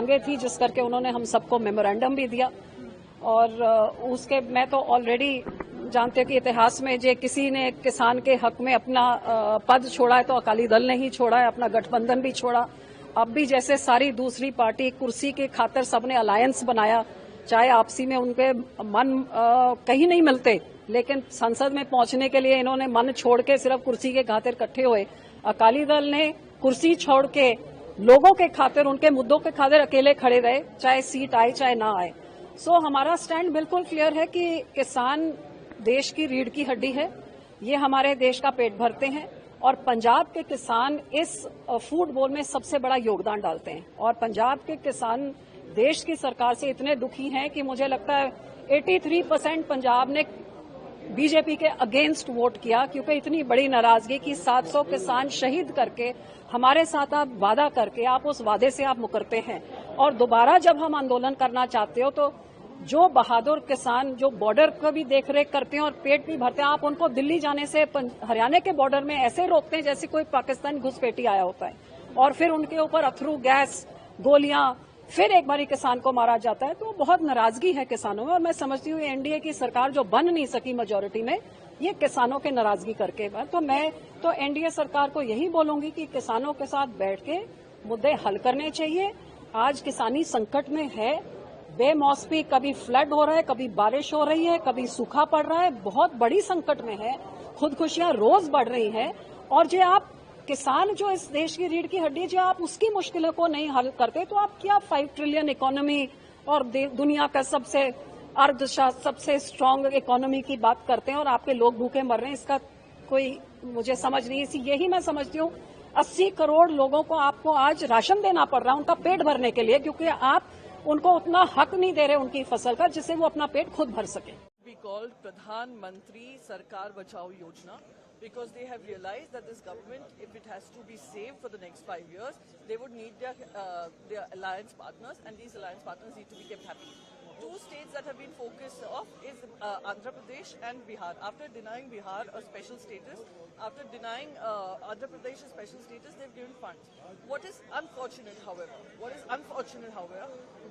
मांगे थी, जिस करके उन्होंने हम सबको मेमोरेंडम भी दिया। और उसके मैं तो ऑलरेडी जानते हो कि इतिहास में जे किसी ने किसान के हक में अपना पद छोड़ा है तो अकाली दल ने ही छोड़ा है, अपना गठबंधन भी छोड़ा। अब भी जैसे सारी दूसरी पार्टी कुर्सी के खातिर सबने अलायंस बनाया, चाहे आपसी में उनके मन कहीं नहीं मिलते, लेकिन संसद में पहुंचने के लिए इन्होंने मन छोड़ के सिर्फ कुर्सी के खातिर इकट्ठे हुए। अकाली दल ने कुर्सी छोड़ के लोगों के खातिर, उनके मुद्दों के खातिर अकेले खड़े रहे, चाहे सीट आए चाहे ना आए। सो हमारा स्टैंड बिल्कुल क्लियर है कि किसान देश की रीढ़ की हड्डी है, ये हमारे देश का पेट भरते हैं और पंजाब के किसान इस फूड बोल में सबसे बड़ा योगदान डालते हैं। और पंजाब के किसान देश की सरकार से इतने दुखी हैं कि मुझे लगता है 83% पंजाब ने बीजेपी के अगेंस्ट वोट किया, क्योंकि इतनी बड़ी नाराजगी कि 700 किसान शहीद करके हमारे साथ आप वादा करके आप उस वादे से आप मुकरते हैं और दोबारा जब हम आंदोलन करना चाहते हो तो जो बहादुर किसान जो बॉर्डर को भी देख रेख करते हैं और पेट भी भरते हैं, आप उनको दिल्ली जाने से हरियाणा के बॉर्डर में ऐसे रोकते हैं जैसे कोई पाकिस्तानी घुसपैठी आया होता है, और फिर उनके ऊपर अथरू गैस गोलियां, फिर एक बारी किसान को मारा जाता है। तो बहुत नाराजगी है किसानों में और मैं समझती हूँ एनडीए की सरकार जो बन नहीं सकी मेजोरिटी में, ये किसानों के नाराजगी करके। तो मैं तो एनडीए सरकार को यही बोलूंगी कि किसानों के साथ बैठ के मुद्दे हल करने चाहिए। आज किसानी संकट में है, बेमौसमी कभी फ्लड हो रहा है, कभी बारिश हो रही है, कभी सूखा पड़ रहा है, बहुत बड़ी संकट में है, खुदकुशियां रोज बढ़ रही हैं। और जो आप किसान जो इस देश की रीढ़ की हड्डी, जो आप उसकी मुश्किलों को नहीं हल करते तो आप क्या 5 ट्रिलियन इकोनॉमी और दुनिया का सबसे सबसे स्ट्रांग इकोनॉमी की बात करते हैं और आपके लोग भूखे मर रहे हैं, इसका कोई मुझे समझ नहीं। यही मैं समझती हूँ 80 करोड़ लोगों को आपको आज राशन देना पड़ रहा है उनका पेट भरने के लिए, क्योंकि आप उनको उतना हक नहीं दे रहे उनकी फसल का जिससे वो अपना पेट खुद भर सके। We called प्रधानमंत्री सरकार बचाओ योजना because they have realized that this government, if it has to be saved for the next 5 years, they would need their alliance partners, and these alliance partners need to be kept happy. 2 states that have been focused of is Andhra Pradesh and Bihar. After denying Bihar a special status, after denying Andhra Pradesh a special status, they've given funds. What is unfortunate, however,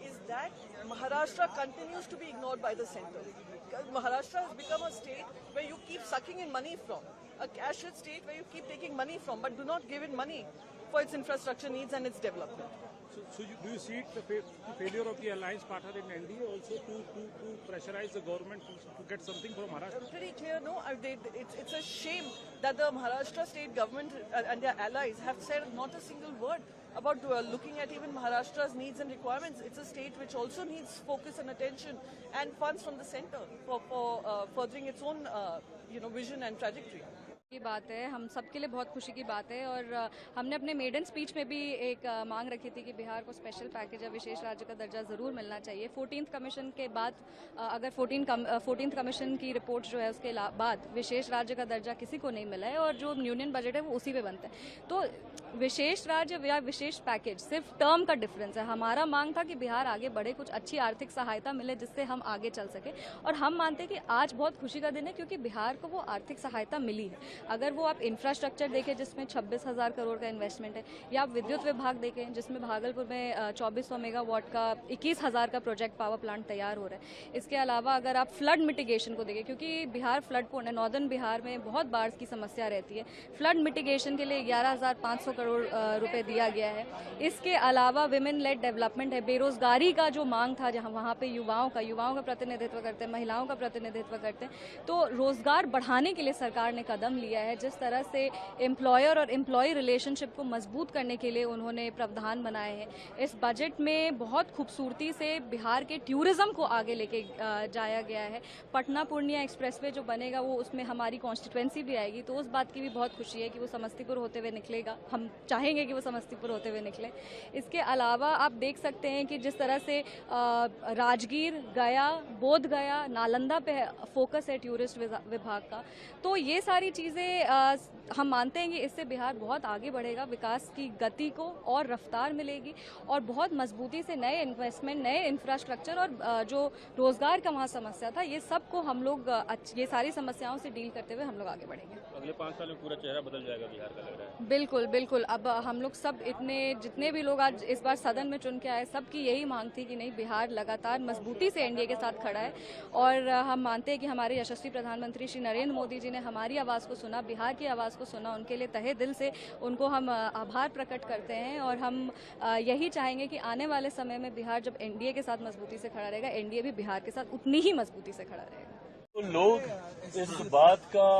is that Maharashtra continues to be ignored by the centre. Because Maharashtra has become a state where you keep sucking in money from, a cash-rich state where you keep taking money from, but do not give it money for its infrastructure needs and its development. So do you see the failure of the alliance partner in NDA also to pressurize the government to get something from Maharashtra? Pretty clear, no. It's a shame that the Maharashtra state government and their allies have said not a single word about looking at even Maharashtra's needs and requirements. It's a state which also needs focus and attention and funds from the centre for furthering its own vision and trajectory. की बात है, हम सबके लिए बहुत खुशी की बात है। और हमने अपने मेडन स्पीच में भी एक मांग रखी थी कि बिहार को स्पेशल पैकेज या विशेष राज्य का दर्जा ज़रूर मिलना चाहिए। 14th कमीशन के बाद अगर 14th कमीशन की रिपोर्ट जो है उसके बाद विशेष राज्य का दर्जा किसी को नहीं मिला है और जो यूनियन बजट है वो उसी पे बनता है। तो विशेष राज्य या विशेष पैकेज सिर्फ टर्म का डिफरेंस है। हमारा मांग था कि बिहार आगे बढ़े, कुछ अच्छी आर्थिक सहायता मिले जिससे हम आगे चल सके, और हम मानते हैं कि आज बहुत खुशी का दिन है क्योंकि बिहार को वो आर्थिक सहायता मिली है। अगर वो आप इंफ्रास्ट्रक्चर देखें जिसमें 26,000 करोड़ का इन्वेस्टमेंट है, या आप विद्युत विभाग देखें जिसमें भागलपुर में 2400 मेगावाट का 21,000 का प्रोजेक्ट पावर प्लांट तैयार हो रहा है। इसके अलावा अगर आप फ्लड मिटिगेशन को देखें, क्योंकि बिहार फ्लड प्रोन है, नॉर्दर्न बिहार में बहुत बाढ़ की समस्या रहती है, फ्लड मिटिगेशन के लिए 11,500 करोड़ रुपए दिया गया है। इसके अलावा विमेन लेड डेवलपमेंट है, बेरोजगारी का जो मांग था जहाँ वहाँ पे युवाओं का प्रतिनिधित्व करते हैं, महिलाओं का प्रतिनिधित्व करते हैं, तो रोजगार बढ़ाने के लिए सरकार ने कदम लिया है। जिस तरह से एम्प्लॉयर और एम्प्लॉय रिलेशनशिप को मजबूत करने के लिए उन्होंने प्रावधान बनाए हैं। इस बजट में बहुत खूबसूरती से बिहार के टूरिज्म को आगे लेके जाया गया है। पटना पूर्णिया एक्सप्रेसवे जो बनेगा वो उसमें हमारी कॉन्स्टिट्यूएंसी भी आएगी, तो उस बात की भी बहुत खुशी है कि वो समस्तीपुर होते हुए निकलेगा। हम चाहेंगे कि वो समस्तीपुर होते हुए निकले। इसके अलावा आप देख सकते हैं कि जिस तरह से राजगीर, गया, बोध गया, नालंदा पे फोकस है टूरिस्ट विभाग का, तो ये सारी चीज़ें चीज़ें हम मानते हैं कि इससे बिहार बहुत आगे बढ़ेगा, विकास की गति को और रफ्तार मिलेगी और बहुत मजबूती से नए इन्वेस्टमेंट, नए इंफ्रास्ट्रक्चर और जो रोजगार का वहाँ समस्या था, ये सब को हम लोग ये सारी समस्याओं से डील करते हुए हम लोग आगे बढ़ेंगे। अगले 5 साल में पूरा चेहरा बदल जाएगा बिहार का, लग रहा है। बिल्कुल बिल्कुल। अब हम लोग सब जितने भी लोग आज इस बार सदन में चुन के आए, सबकी यही मांग थी कि नहीं, बिहार लगातार मजबूती से एनडीए के साथ खड़ा है और हम मानते हैं कि हमारे यशस्वी प्रधानमंत्री श्री नरेंद्र मोदी जी ने हमारी आवाज़ को सुना, बिहार की आवाज़ को सुना। उनके लिए तहे दिल से उनको हम आभार प्रकट करते हैं और हम यही चाहेंगे कि आने वाले समय में बिहार जब एनडीए के साथ मजबूती से खड़ा रहेगा, एनडीए भी बिहार के साथ उतनी ही मजबूती से खड़ा रहेगा। तो लोग इस बात का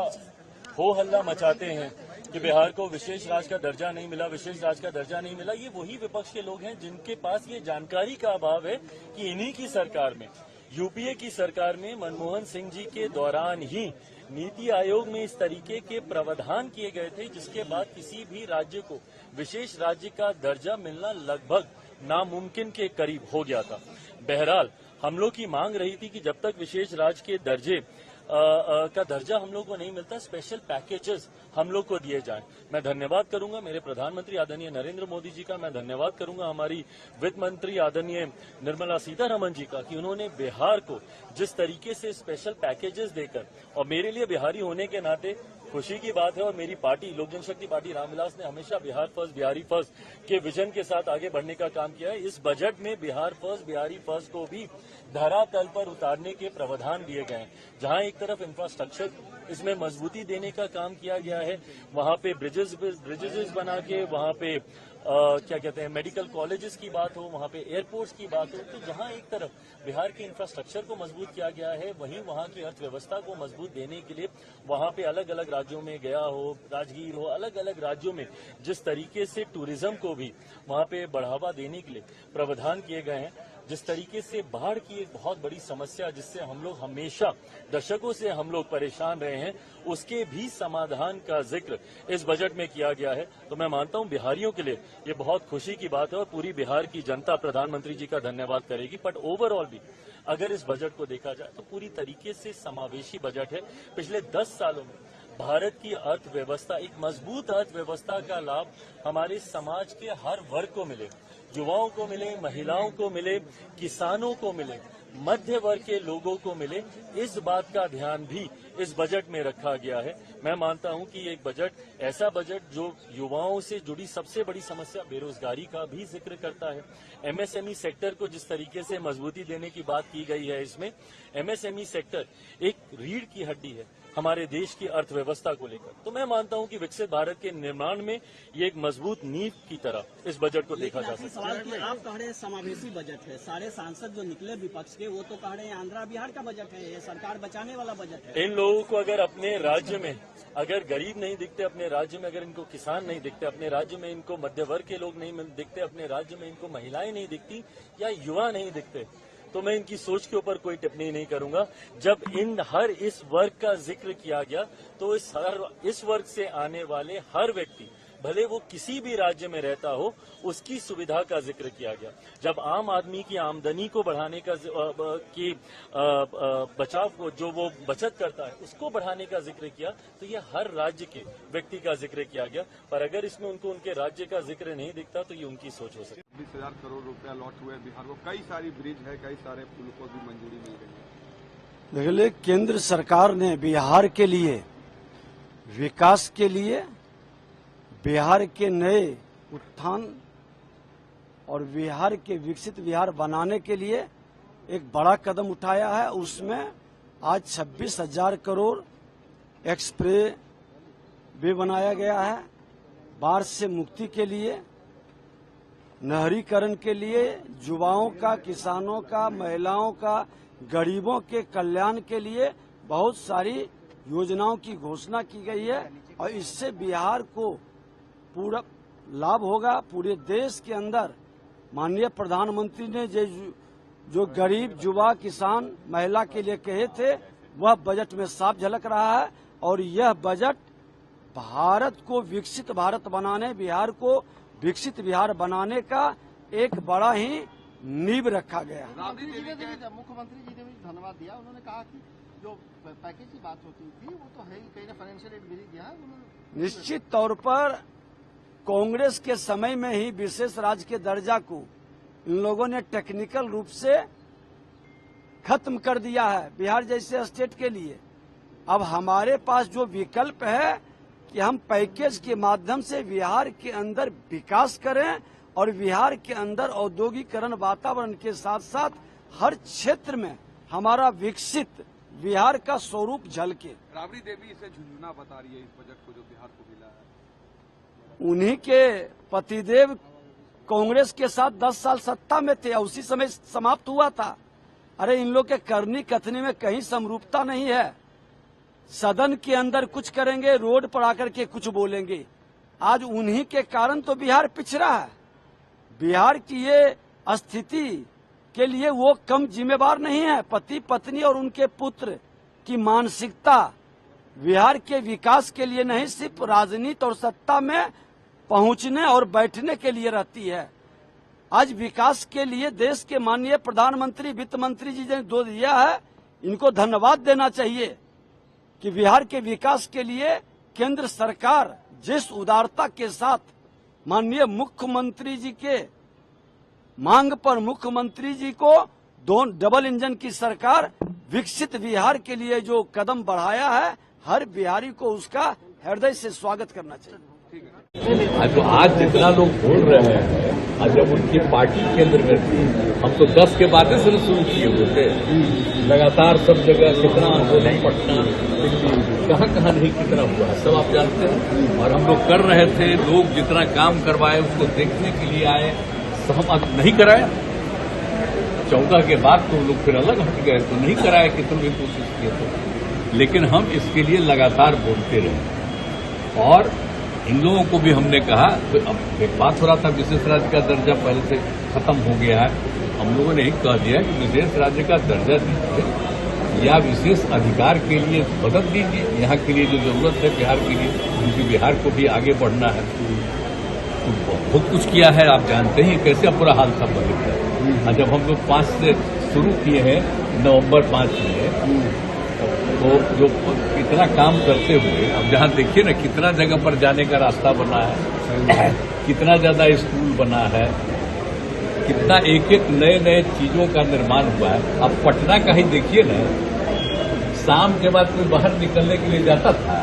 हो हल्ला मचाते हैं कि बिहार को विशेष राज्य का दर्जा नहीं मिला, विशेष राज्य का दर्जा नहीं मिला। ये वही विपक्ष के लोग हैं जिनके पास ये जानकारी का अभाव है कि इन्हीं की सरकार में, यूपीए की सरकार में मनमोहन सिंह जी के दौरान ही नीति आयोग में इस तरीके के प्रावधान किए गए थे जिसके बाद किसी भी राज्य को विशेष राज्य का दर्जा मिलना लगभग नामुमकिन के करीब हो गया था। बहरहाल हम लोग की मांग रही थी कि जब तक विशेष राज्य के दर्जे का दर्जा हम लोग को नहीं मिलता, स्पेशल पैकेजेस हम लोग को दिए जाएं। मैं धन्यवाद करूंगा मेरे प्रधानमंत्री आदरणीय नरेंद्र मोदी जी का, मैं धन्यवाद करूंगा हमारी वित्त मंत्री आदरणीय निर्मला सीतारमण जी का कि उन्होंने बिहार को जिस तरीके से स्पेशल पैकेजेस देकर, और मेरे लिए बिहारी होने के नाते खुशी की बात है और मेरी पार्टी लोक जनशक्ति पार्टी रामविलास ने हमेशा बिहार फर्स्ट बिहारी फर्स्ट के विजन के साथ आगे बढ़ने का काम किया है। इस बजट में बिहार फर्स्ट बिहारी फर्स्ट को भी धरातल पर उतारने के प्रावधान दिए गए हैं, जहां एक तरफ इंफ्रास्ट्रक्चर इसमें मजबूती देने का काम किया गया है, वहां पे ब्रिजेस बना के, वहां पे क्या कहते हैं मेडिकल कॉलेजेस की बात हो, वहां पे एयरपोर्ट्स की बात हो। तो जहां एक तरफ बिहार के इंफ्रास्ट्रक्चर को मजबूत किया गया है, वहीं वहां की अर्थव्यवस्था को मजबूत देने के लिए वहां पे अलग अलग राज्यों में गया हो, राजगीर हो, अलग अलग राज्यों में जिस तरीके से टूरिज्म को भी वहां पे बढ़ावा देने के लिए प्रावधान किए गए हैं, जिस तरीके से बाढ़ की एक बहुत बड़ी समस्या जिससे हम लोग हमेशा दशकों से हम लोग परेशान रहे हैं, उसके भी समाधान का जिक्र इस बजट में किया गया है। तो मैं मानता हूं बिहारियों के लिए ये बहुत खुशी की बात है और पूरी बिहार की जनता प्रधानमंत्री जी का धन्यवाद करेगी। बट ओवरऑल भी अगर इस बजट को देखा जाए तो पूरी तरीके से समावेशी बजट है। पिछले 10 सालों में भारत की अर्थव्यवस्था, एक मजबूत अर्थव्यवस्था का लाभ हमारे समाज के हर वर्ग को मिले, युवाओं को मिले, महिलाओं को मिले, किसानों को मिले, मध्य वर्ग के लोगों को मिले, इस बात का ध्यान भी इस बजट में रखा गया है। मैं मानता हूं कि एक बजट ऐसा बजट जो युवाओं से जुड़ी सबसे बड़ी समस्या बेरोजगारी का भी जिक्र करता है। एमएसएमई सेक्टर को जिस तरीके से मजबूती देने की बात की गई है, इसमें एमएसएमई सेक्टर एक रीढ़ की हड्डी है हमारे देश की अर्थव्यवस्था को लेकर। तो मैं मानता हूं कि विकसित भारत के निर्माण में ये एक मजबूत नींव की तरह इस बजट को देखा जा सकता है। आप कह रहे हैं समावेशी बजट है, सारे सांसद जो निकले विपक्ष के वो तो कह रहे हैं आंध्रा बिहार का बजट है, ये सरकार बचाने वाला बजट है। इन लोगों को अगर अपने राज्य में अगर गरीब नहीं दिखते, अपने राज्य में अगर इनको किसान नहीं दिखते, अपने राज्य में इनको मध्य वर्ग के लोग नहीं दिखते, अपने राज्य में इनको महिलाएं नहीं दिखती या युवा नहीं दिखते, तो मैं इनकी सोच के ऊपर कोई टिप्पणी नहीं करूंगा। जब इस वर्ग का जिक्र किया गया तो इस वर्ग से आने वाले हर व्यक्ति, भले वो किसी भी राज्य में रहता हो, उसकी सुविधा का जिक्र किया गया। जब आम आदमी की आमदनी को बढ़ाने का बचाव को जो वो बचत करता है उसको बढ़ाने का जिक्र किया, तो ये हर राज्य के व्यक्ति का जिक्र किया गया। पर अगर इसमें उनको उनके राज्य का जिक्र नहीं दिखता तो ये उनकी सोच हो सकती है। 20,000 करोड़ रुपया लॉट हुए बिहार को, कई सारी ब्रिज है, कई सारे पुल को भी मंजूरी मिल रही है। देखिए, केंद्र सरकार ने बिहार के लिए, विकास के लिए, बिहार के नए उत्थान और बिहार के विकसित बिहार बनाने के लिए एक बड़ा कदम उठाया है। उसमें आज 26,000 करोड़ एक्सप्रेस वे बनाया गया है, बाढ़ से मुक्ति के लिए, नहरीकरण के लिए, युवाओं का, किसानों का, महिलाओं का, गरीबों के कल्याण के लिए बहुत सारी योजनाओं की घोषणा की गई है और इससे बिहार को पूरा लाभ होगा। पूरे देश के अंदर माननीय प्रधानमंत्री ने जो गरीब, युवा, किसान, महिला के लिए कहे थे वह बजट में साफ झलक रहा है और यह बजट भारत को विकसित भारत बनाने, बिहार को विकसित बिहार बनाने का एक बड़ा ही नींव रखा गया। मुख्यमंत्री जी ने भी धन्यवाद दिया। उन्होंने कहा कि जो पैकेज की बात होती थी वो तो है ही, कहीं ना फाइनेंशियल एड भी दिया है उन्होंने। निश्चित तौर पर कांग्रेस के समय में ही विशेष राज्य के दर्जा को इन लोगों ने टेक्निकल रूप से खत्म कर दिया है बिहार जैसे स्टेट के लिए। अब हमारे पास जो विकल्प है कि हम पैकेज के माध्यम से बिहार के अंदर विकास करें और बिहार के अंदर औद्योगिकरण वातावरण के साथ साथ हर क्षेत्र में हमारा विकसित बिहार का स्वरूप झलके। राबड़ी देवी इसे झुंझुना बता रही है इस बजट को जो बिहार को मिला है। उन्हीं के पतिदेव कांग्रेस के साथ 10 साल सत्ता में थे, उसी समय समाप्त हुआ था। अरे इन लोग के करनी कथनी में कहीं समरूपता नहीं है। सदन के अंदर कुछ करेंगे, रोड पर आकर के कुछ बोलेंगे। आज उन्हीं के कारण तो बिहार पिछड़ा है। बिहार की ये स्थिति के लिए वो कम जिम्मेवार नहीं है। पति पत्नी और उनके पुत्र की मानसिकता बिहार के विकास के लिए नहीं, सिर्फ राजनीति और सत्ता में पहुंचने और बैठने के लिए रहती है। आज विकास के लिए देश के माननीय प्रधानमंत्री, वित्त मंत्री जी ने जो दिया है, इनको धन्यवाद देना चाहिए कि बिहार के विकास के लिए केंद्र सरकार जिस उदारता के साथ माननीय मुख्यमंत्री जी के मांग पर मुख्यमंत्री जी को डबल इंजन की सरकार विकसित बिहार के लिए जो कदम बढ़ाया है, हर बिहारी को उसका हृदय से स्वागत करना चाहिए। जो आज जितना लोग बोल रहे हैं, और जब उनकी पार्टी केंद्र में थी, हम तो 10 के बाद से शुरू किए हुए थे। लगातार सब जगह कितना आंदोलन, पटना, दिल्ली, कहाँ नहीं कितना हुआ सब आप जानते हैं। और हम लोग कर रहे थे, लोग जितना काम करवाए उसको देखने के लिए आए, तो हम नहीं कराए। 14 के बाद तो लोग फिर अलग हट गए, तो नहीं कराए कि तुम भी कोशिश किए तो। लेकिन हम इसके लिए लगातार बोलते रहे। और इन लोगों को भी हमने कहा, तो अब एक बात हो रहा था विशेष राज्य का दर्जा पहले से खत्म हो गया है। हम लोगों ने ही कह दिया कि विशेष राज्य का दर्जा दीजिए या विशेष अधिकार के लिए मदद दीजिए, यहाँ के लिए जो जरूरत है बिहार के लिए, क्योंकि बिहार को भी आगे बढ़ना है। तो बहुत कुछ किया है, आप जानते हैं कैसे बुरा हाल था पहले का। जब हम लोग 5 से शुरू किए हैं, नवंबर 5 में, तो जो इतना काम करते हुए अब जहाँ देखिए ना कितना जगह पर जाने का रास्ता बना है, कितना ज्यादा स्कूल बना है, कितना एक एक नए चीजों का निर्माण हुआ है। अब पटना का ही देखिए ना, शाम के बाद कोई बाहर निकलने के लिए जाता था।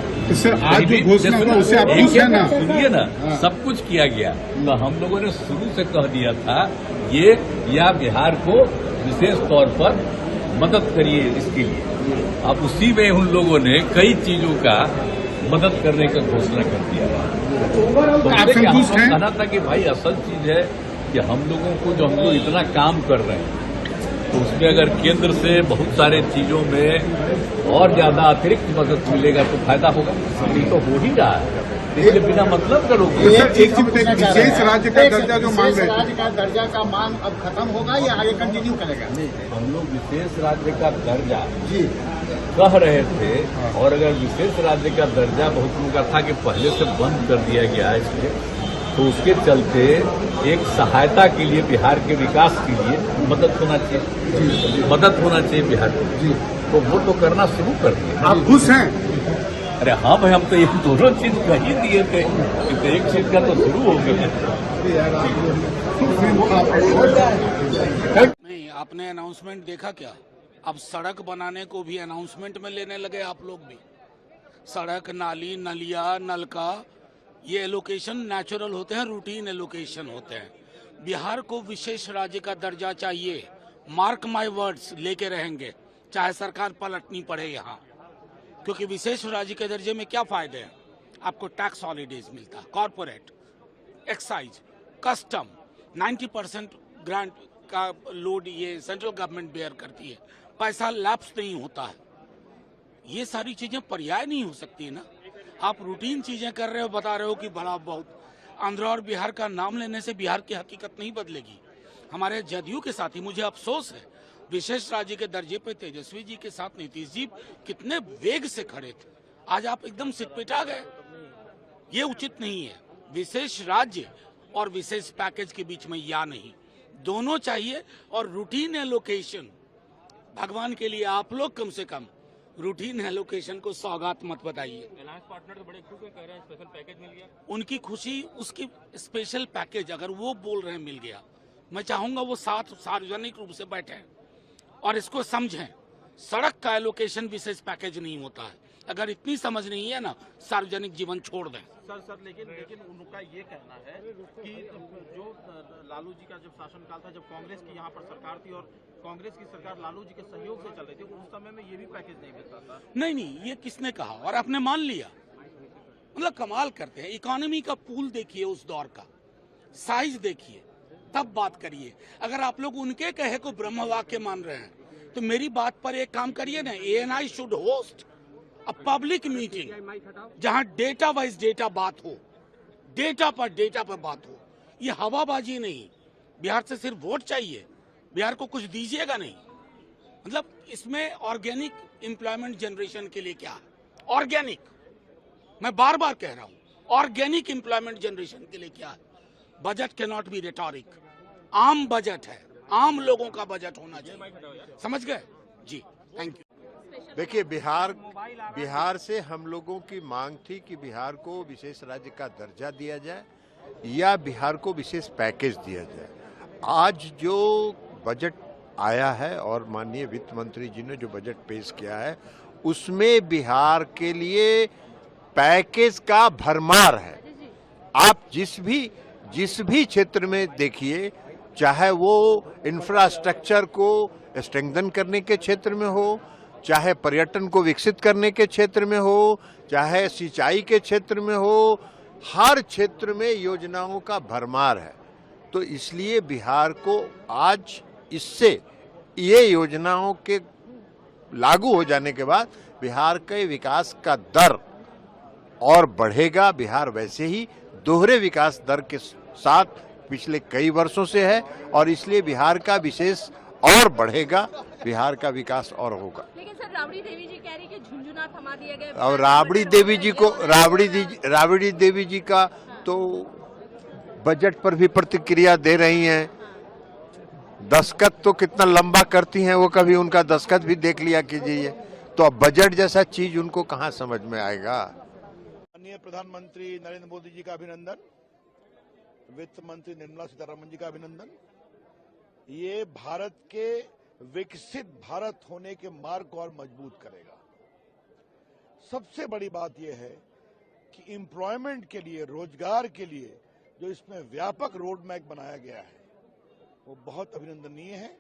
आज जो घोषणा हुआ उसे आप सुनिए ना, सब कुछ किया गया। तो हम लोगों ने शुरू से कह दिया था ये, या बिहार को विशेष तौर पर मदद करिए इसके लिए। अब उसी में उन लोगों ने कई चीजों का मदद करने का घोषणा कर दिया। तो आप संतुष्ट हैं? कहना था कि भाई असल चीज है कि हम लोगों को जो हम लोग इतना काम कर रहे हैं, तो उसमें अगर केंद्र से बहुत सारे चीजों में और ज्यादा अतिरिक्त मदद मिलेगा तो फायदा होगा। ये तो हो ही रहा है, इसलिए बिना मतलब करोगे। विशेष राज्य का दर्जा जो मांग रहे थे, राज्य का दर्जा का मांग अब खत्म होगा या आगे कंटिन्यू करेगा? हम लोग विशेष राज्य का दर्जा कह रहे थे, और अगर विशेष राज्य का दर्जा बहुत लोगों का था कि पहले से बंद कर दिया गया है इसलिए, तो उसके चलते एक सहायता के लिए बिहार के विकास के लिए मदद होना चाहिए, मदद होना चाहिए बिहार को। तो वो तो करना शुरू कर दिए। आप खुश हैं? अरे हाँ भाई, हम तो ये दोनों चीज कह ही दिए थे, तो एक चीज का तो शुरू हो गया। नहीं, आपने अनाउंसमेंट देखा क्या? अब सड़क बनाने को भी अनाउंसमेंट में लेने लगे आप लोग भी। सड़क, नाली, नलिया, नलका, ये एलोकेशन नेचुरल होते हैं, रूटीन एलोकेशन होते हैं। बिहार को विशेष राज्य का दर्जा चाहिए, मार्क माय वर्ड्स, लेके रहेंगे, चाहे सरकार पलटनी पड़े यहाँ। क्योंकि विशेष राज्य के दर्जे में क्या फायदे हैं? आपको टैक्स हॉलीडेज मिलता है, कॉर्पोरेट, एक्साइज, कस्टम, 90% ग्रांट का लोड ये सेंट्रल गवर्नमेंट बेयर करती है, पैसा लैप्स नहीं होता है। ये सारी चीजें पर्याय नहीं हो सकती ना। आप रूटीन चीजें कर रहे हो, बता रहे हो कि बड़ा बहुत। आंध्र और बिहार का नाम लेने से बिहार की हकीकत नहीं बदलेगी। हमारे जदयू के साथ ही मुझे अफसोस है, विशेष राज्य के दर्जे पे तेजस्वी जी के साथ नीतीश जी कितने वेग से खड़े थे, आज आप एकदम सिटपिटा गए। ये उचित नहीं है। विशेष राज्य और विशेष पैकेज के बीच में या नहीं, दोनों चाहिए। और रूटीन एलोकेशन, भगवान के लिए आप लोग कम से कम रूटीन एलोकेशन को सौगात मत बताइए। अलायंस पार्टनर तो बड़े खुश हैं, कह रहे हैं स्पेशल पैकेज मिल गया। उनकी खुशी, उसकी स्पेशल पैकेज अगर वो बोल रहे हैं मिल गया, मैं चाहूंगा वो साथ सार्वजनिक रूप से बैठें और इसको समझें। सड़क का एलोकेशन विशेष पैकेज नहीं होता है। अगर इतनी समझ नहीं है ना, सार्वजनिक जीवन छोड़ दें। सर लेकिन उनका ये कहना है कि जो लालू जी का जब शासनकाल था, जब कांग्रेस की यहाँ पर सरकार थी और कांग्रेस की सरकार लालू जी के सहयोग से चल रही थी, उस समय में ये भी पैकेज नहीं मिलता था। नहीं, ये किसने कहा और आपने मान लिया? मतलब कमाल करते हैं। इकोनॉमी का पूल देखिए, उस दौर का साइज देखिए, तब बात करिए। अगर आप लोग उनके कहे को ब्रह्म वाक्य मान रहे हैं तो मेरी बात पर एक काम करिए ना, ANI should host a public meeting जहां डेटा वाइज डेटा बात हो, डेटा पर बात हो। ये हवाबाजी नहीं। बिहार से सिर्फ वोट चाहिए, बिहार को कुछ दीजिएगा नहीं। मतलब इसमें ऑर्गेनिक एम्प्लॉयमेंट जनरेशन के लिए क्या है? ऑर्गेनिक, मैं बार बार कह रहा हूं, ऑर्गेनिक एम्प्लॉयमेंट जनरेशन के लिए क्या है? Budget can not be rhetoric. आम बजट है, आम लोगों का बजट होना चाहिए। समझ गए जी? Thank you. देखिए, बिहार से हम लोगों की मांग थी कि बिहार को विशेष राज्य का दर्जा दिया जाए या बिहार को विशेष पैकेज दिया जाए। आज जो बजट आया है और माननीय वित्त मंत्री जी ने जो बजट पेश किया है, उसमें बिहार के लिए पैकेज का भरमार है। आप जिस भी क्षेत्र में देखिए, चाहे वो इंफ्रास्ट्रक्चर को स्ट्रेंथन करने के क्षेत्र में हो, चाहे पर्यटन को विकसित करने के क्षेत्र में हो, चाहे सिंचाई के क्षेत्र में हो, हर क्षेत्र में योजनाओं का भरमार है। तो इसलिए बिहार को आज इससे ये योजनाओं के लागू हो जाने के बाद बिहार के विकास का दर और बढ़ेगा। बिहार वैसे ही दोहरे विकास दर के साथ पिछले कई वर्षों से है और इसलिए बिहार का विशेष और बढ़ेगा, बिहार का विकास और होगा। लेकिन सर, राबड़ी देवी जी कह रही कि झुंझुना थमा दिया गया और राबड़ी देवी जी का तो बजट पर भी प्रतिक्रिया दे रही हैं। दस्तखत तो कितना लंबा करती हैं वो, कभी उनका दस्तखत भी देख लिया कीजिए। तो अब बजट जैसा चीज उनको कहाँ समझ में आएगा। माननीय प्रधानमंत्री नरेंद्र मोदी जी का अभिनंदन, वित्त मंत्री निर्मला सीतारमण जी का अभिनंदन। ये भारत के विकसित भारत होने के मार्ग को और मजबूत करेगा। सबसे बड़ी बात यह है कि एम्प्लॉयमेंट के लिए, रोजगार के लिए जो इसमें व्यापक रोड मैप बनाया गया है वो बहुत अभिनंदनीय है।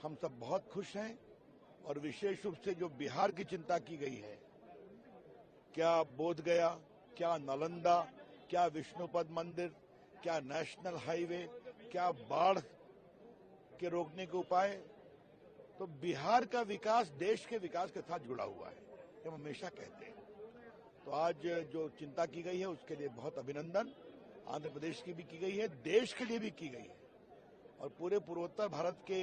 हम सब बहुत खुश हैं और विशेष रूप से जो बिहार की चिंता की गई है, क्या बोधगया, क्या नालंदा, क्या विष्णुपद मंदिर, क्या नेशनल हाईवे, क्या बाढ़ के रोकने के उपाय, तो बिहार का विकास देश के विकास के साथ जुड़ा हुआ है, हम हमेशा कहते हैं। तो आज जो चिंता की गई है उसके लिए बहुत अभिनंदन। आंध्र प्रदेश की भी की गई है, देश के लिए भी की गई है। और पूरे पूर्वोत्तर भारत के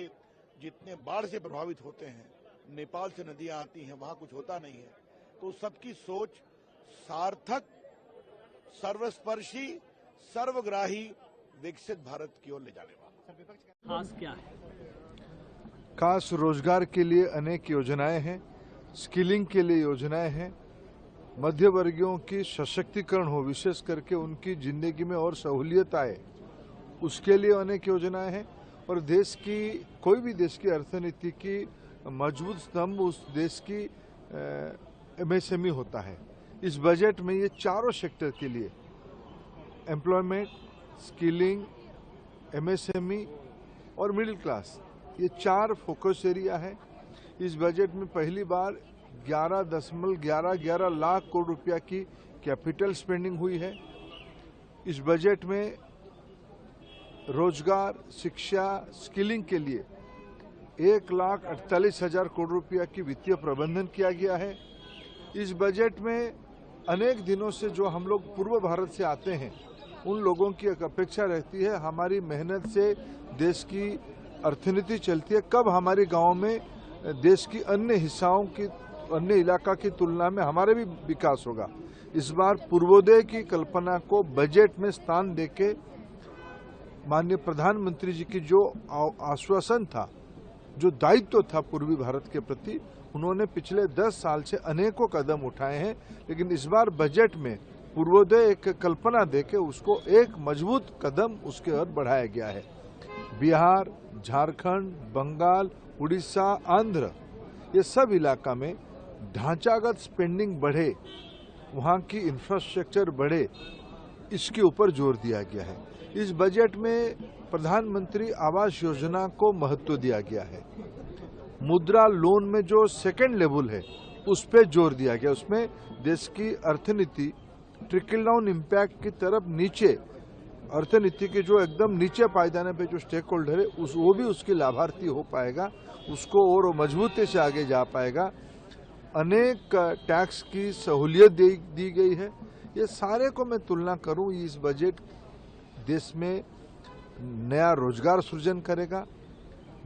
जितने बाढ़ से प्रभावित होते हैं, नेपाल से नदियां आती हैं, वहां कुछ होता नहीं है, तो सबकी सोच सार्थक, सर्वस्पर्शी, सर्वग्राही विकसित भारत की ओर ले जाने वाला। खास क्या है? खास रोजगार के लिए अनेक योजनाएं हैं, स्किलिंग के लिए योजनाएं हैं, मध्य वर्गीयों की सशक्तिकरण हो, विशेष करके उनकी जिंदगी में और सहूलियत आए, उसके लिए अनेक योजनाएं हैं। और देश की, कोई भी देश की अर्थनीति की मजबूत स्तंभ उस देश की MSME होता है। इस बजट में ये चारों सेक्टर के लिए, एम्प्लॉयमेंट, स्किलिंग, MSME और मिडिल क्लास, ये 4 फोकस एरिया है। इस बजट में पहली बार 11.11 लाख करोड़ रुपया की कैपिटल स्पेंडिंग हुई है। इस बजट में रोजगार, शिक्षा, स्किलिंग के लिए 1,48,000 करोड़ रुपया की वित्तीय प्रबंधन किया गया है। इस बजट में अनेक दिनों से जो हम लोग पूर्व भारत से आते हैं, उन लोगों की एक अपेक्षा रहती है, हमारी मेहनत से देश की अर्थनीति चलती है, कब हमारे गांव में देश की अन्य हिस्साओं की, अन्य इलाका की तुलना में हमारे भी विकास होगा। इस बार पूर्वोदय की कल्पना को बजट में स्थान देके माननीय प्रधानमंत्री जी की जो आश्वासन था, जो दायित्व था पूर्वी भारत के प्रति, उन्होंने पिछले 10 साल से अनेकों कदम उठाए हैं, लेकिन इस बार बजट में पूर्वोदय एक कल्पना देके उसको एक मजबूत कदम उसके ओर बढ़ाया गया है। बिहार, झारखंड, बंगाल, उड़ीसा, आंध्र, ये सब इलाका में ढांचागत स्पेंडिंग बढ़े, वहाँ की इंफ्रास्ट्रक्चर बढ़े, इसके ऊपर जोर दिया गया है। इस बजट में प्रधानमंत्री आवास योजना को महत्व दिया गया है। मुद्रा लोन में जो सेकेंड लेवल है उस पर जोर दिया गया। उसमें देश की अर्थनीति ट्रिकल डाउन इम्पैक्ट की तरफ नीचे, अर्थनीति के जो एकदम नीचे पायदाने पे जो स्टेक होल्डर है वो भी उसकी लाभार्थी हो पाएगा, उसको और मजबूती से आगे जा पाएगा। अनेक टैक्स की सहूलियत दी गई है। ये सारे को मैं तुलना करूं, इस बजट देश में नया रोजगार सृजन करेगा।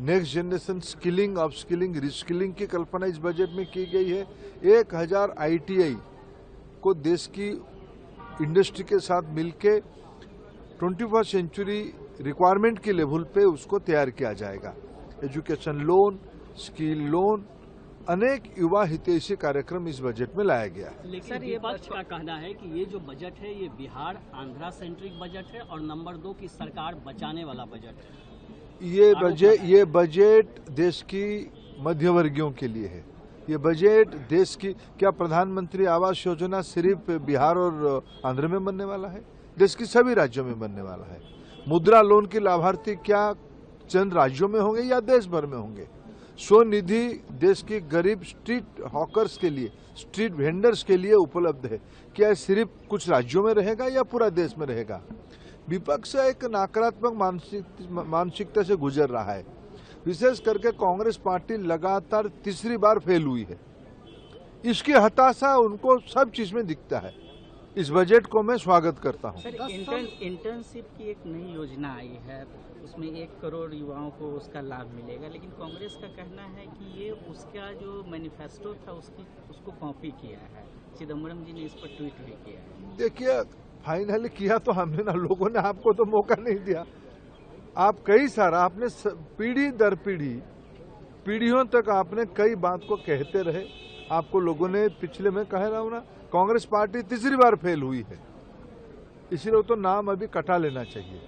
Next generation skilling, upskilling, reskilling की कल्पना इस बजट में की गई है। 1000 ITI को देश की इंडस्ट्री के साथ मिलके 21st सेंचुरी रिक्वायरमेंट के लेवल पे उसको तैयार किया जाएगा। एजुकेशन लोन, स्किल लोन, अनेक युवा हितैषी कार्यक्रम इस बजट में लाया गया है। लेकिन विपक्ष का कहना है कि ये जो बजट है ये बिहार आंध्रा सेंट्रिक बजट है और नंबर 2 की सरकार बचाने वाला बजट है। ये बजट देश की मध्यवर्गीयों के लिए है। ये बजट देश की, क्या प्रधानमंत्री आवास योजना सिर्फ बिहार और आंध्र में बनने वाला है? देश की सभी राज्यों में बनने वाला है। मुद्रा लोन की लाभार्थी क्या चंद राज्यों में होंगे या देश भर में होंगे? स्वनिधि देश की गरीब स्ट्रीट हॉकर्स के लिए, स्ट्रीट वेंडर्स के लिए उपलब्ध है। क्या सिर्फ कुछ राज्यों में रहेगा या पूरा देश में रहेगा? विपक्ष एक नकारात्मक मानसिकता से गुजर रहा है। विशेष करके कांग्रेस पार्टी लगातार तीसरी बार फेल हुई है। इसकी हताशा उनको सब चीज में दिखता है। इस बजट को मैं स्वागत करता हूं। सर, इंटर्नशिप की एक नई योजना आई है, उसमें 1 करोड़ युवाओं को उसका लाभ मिलेगा, लेकिन कांग्रेस का कहना है कि ये उसका जो मैनिफेस्टो था उसको कॉपी किया है। चिदम्बरम जी ने इस पर ट्वीट भी किया है। देखिए, फाइनली किया तो हमने ना, लोगों ने आपको तो मौका नहीं दिया। आप कई सारा आपने पीढ़ी दर पीढ़ियों तक आपने कई बात को कहते रहे। आपको लोगों ने पिछले में कह रहा हूं ना, कांग्रेस पार्टी तीसरी बार फेल हुई है, इसीलिए तो नाम अभी कटा लेना चाहिए।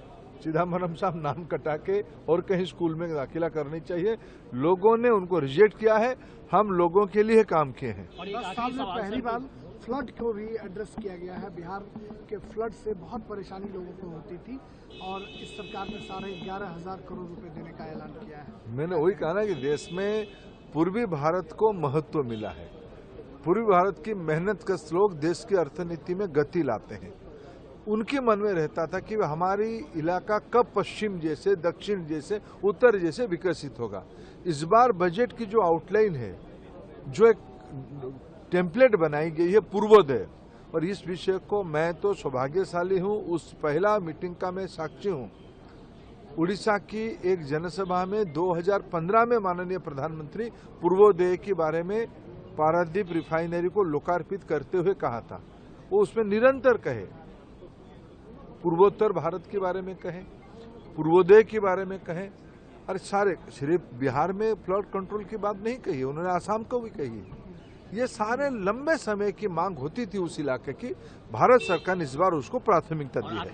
चिदम्बरम साहब नाम कटा के और कहीं स्कूल में दाखिला करनी चाहिए। लोगों ने उनको रिजेक्ट किया है, हम लोगों के लिए काम किए हैं। 10 साल में पहली बार फ्लड को भी एड्रेस किया गया है। बिहार के फ्लड से बहुत परेशानी लोगों को होती थी और इस सरकार ने 11,500 करोड़ रुपए देने का ऐलान किया है। मैंने वही कहा ना कि देश में पूर्वी भारत को महत्व मिला है। पूर्वी भारत की मेहनत का लोग देश की अर्थनीति में गति लाते हैं। उनके मन में रहता था कि हमारी इलाका कब पश्चिम जैसे, दक्षिण जैसे, उत्तर जैसे विकसित होगा। इस बार बजट की जो आउटलाइन है, जो एक टेम्पलेट बनाई गई है पूर्वोदय, और इस विषय को मैं तो सौभाग्यशाली हूं, उस पहला मीटिंग का मैं साक्षी हूं। उड़ीसा की एक जनसभा में 2015 में माननीय प्रधानमंत्री पूर्वोदय के बारे में पारादीप रिफाइनरी को लोकार्पित करते हुए कहा था। वो उसमें निरंतर कहे, पूर्वोत्तर भारत के बारे में कहें, पूर्वोदय के बारे में कहें। अरे सारे, सिर्फ बिहार में फ्लड कंट्रोल की बात नहीं कही, उन्होंने आसाम को भी कही है। ये सारे लंबे समय की मांग होती थी उस इलाके की। भारत सरकार ने इस बार उसको प्राथमिकता दी है।